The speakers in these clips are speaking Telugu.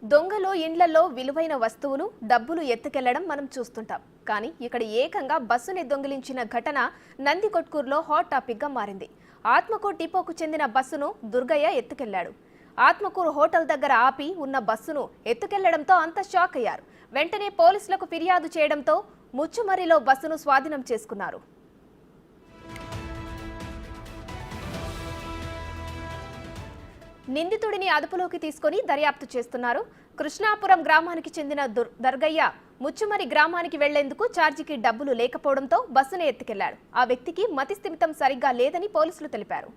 దొంగలు ఇండ్లలో విలువైన వస్తువులు డబ్బులు ఎత్తుకెళ్లడం మనం చూస్తుంటాం. కానీ ఇక్కడ ఏకంగా బస్సుని దొంగిలించిన ఘటన నందికొట్కూరులో హాట్ టాపిక్ గా మారింది. ఆత్మకూరు డిపోకు చెందిన బస్సును దుర్గయ్య ఎత్తుకెళ్లాడు. ఆత్మకూరు హోటల్ దగ్గర ఆపి ఉన్న బస్సును ఎత్తుకెళ్లడంతో అంతా షాక్ అయ్యారు. వెంటనే పోలీసులకు ఫిర్యాదు చేయడంతో ముచ్చుమర్రిలో బస్సును స్వాధీనం చేసుకున్నారు. నిందితుడిని అదుపులోకి తీసుకొని దర్యాప్తు చేస్తున్నారు. కృష్ణాపురం గ్రామానికి చెందిన దర్గయ్య ముచ్చుమరి గ్రామానికి వెళ్లేందుకు ఛార్జీకి డబ్బులు లేకపోవడంతో బస్సును ఎత్తుకెళ్లాడు. ఆ వ్యక్తికి మతిస్థిమితం సరిగ్గా లేదని పోలీసులు తెలిపారు.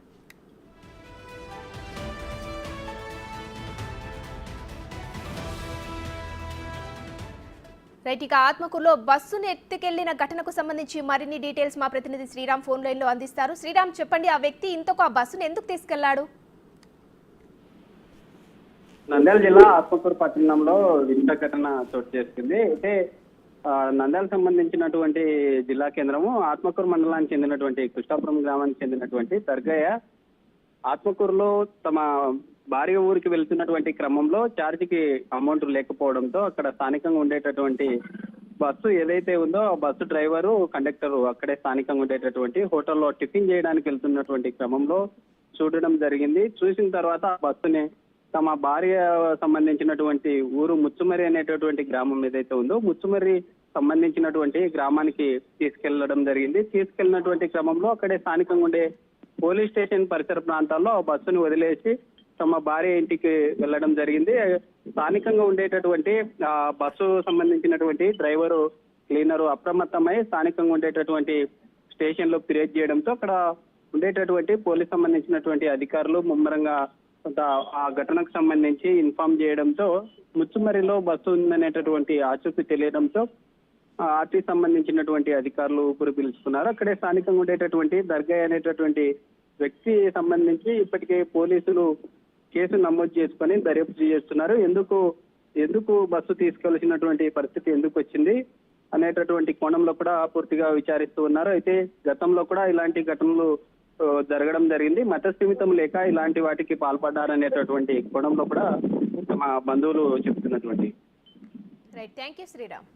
రైట్, ఆత్మకూరులో బస్సును ఎత్తుకెళ్లిన ఘటనకు సంబంధించి మరిన్ని డీటెయిల్స్ మా ప్రతినిధి శ్రీరామ్ ఫోన్ లైన్ లో అందిస్తారు. శ్రీరామ్, చెప్పండి, ఆ వ్యక్తి ఇంతకు ఆ బస్సును ఎందుకు తీసుకెళ్లాడు? నంద్యాల జిల్లా ఆత్మకూరు పట్టణంలో వింత ఘటన చోటు చేసుకుంది. అయితే నంద్యాల సంబంధించినటువంటి జిల్లా కేంద్రము ఆత్మకూరు మండలానికి చెందినటువంటి కృష్ణాపురం గ్రామానికి చెందినటువంటి దర్గయ్య ఆత్మకూరులో తమ భార్య ఊరికి వెళ్తున్నటువంటి క్రమంలో ఛార్జీకి అమౌంట్ లేకపోవడంతో అక్కడ స్థానికంగా ఉండేటటువంటి బస్సు ఏదైతే ఉందో ఆ బస్సు డ్రైవరు కండక్టర్ అక్కడే స్థానికంగా ఉండేటటువంటి హోటల్లో టిఫిన్ చేయడానికి వెళ్తున్నటువంటి క్రమంలో చూడడం జరిగింది. చూసిన తర్వాత ఆ బస్సుని తమ భార్య సంబంధించినటువంటి ఊరు ముచ్చుమర్రి అనేటటువంటి గ్రామం ఏదైతే ఉందో ముచ్చుమర్రి సంబంధించినటువంటి గ్రామానికి తీసుకెళ్లడం జరిగింది. తీసుకెళ్లినటువంటి క్రమంలో అక్కడే స్థానికంగా ఉండే పోలీస్ స్టేషన్ పరిసర ప్రాంతాల్లో బస్సును వదిలేసి తమ భార్య ఇంటికి వెళ్లడం జరిగింది. స్థానికంగా ఉండేటటువంటి బస్సు సంబంధించినటువంటి డ్రైవరు క్లీనరు అప్రమత్తమై స్థానికంగా ఉండేటటువంటి స్టేషన్ లో ఫిర్యాదు చేయడంతో అక్కడ ఉండేటటువంటి పోలీస్ సంబంధించినటువంటి అధికారులు ముమ్మరంగా ఆ ఘటనకు సంబంధించి ఇన్ఫార్మ్ చేయడంతో ముచ్చుమర్రిలో బస్సు ఉందనేటటువంటి ఆచూకీ తెలియడంతో ఆర్టీ సంబంధించినటువంటి అధికారులు ఊపిరి పీల్చుకున్నారు. అక్కడే స్థానికంగా ఉండేటటువంటి దర్గయ్య అనేటటువంటి వ్యక్తి సంబంధించి ఇప్పటికే పోలీసులు కేసు నమోదు చేసుకొని దర్యాప్తు చేస్తున్నారు. ఎందుకు బస్సు తీసుకెళ్లాల్సినటువంటి పరిస్థితి ఎందుకు వచ్చింది అనేటటువంటి కోణంలో కూడా పూర్తిగా విచారిస్తూ ఉన్నారు. అయితే గతంలో కూడా ఇలాంటి ఘటనలు జరగడం జరిగింది. మతస్థిమితం లేక ఇలాంటి వాటికి పాల్పడ్డారనేటటువంటి కోణంలో కూడా తమ బంధువులు చెప్తున్నటువంటి. Right, thank you Sriram.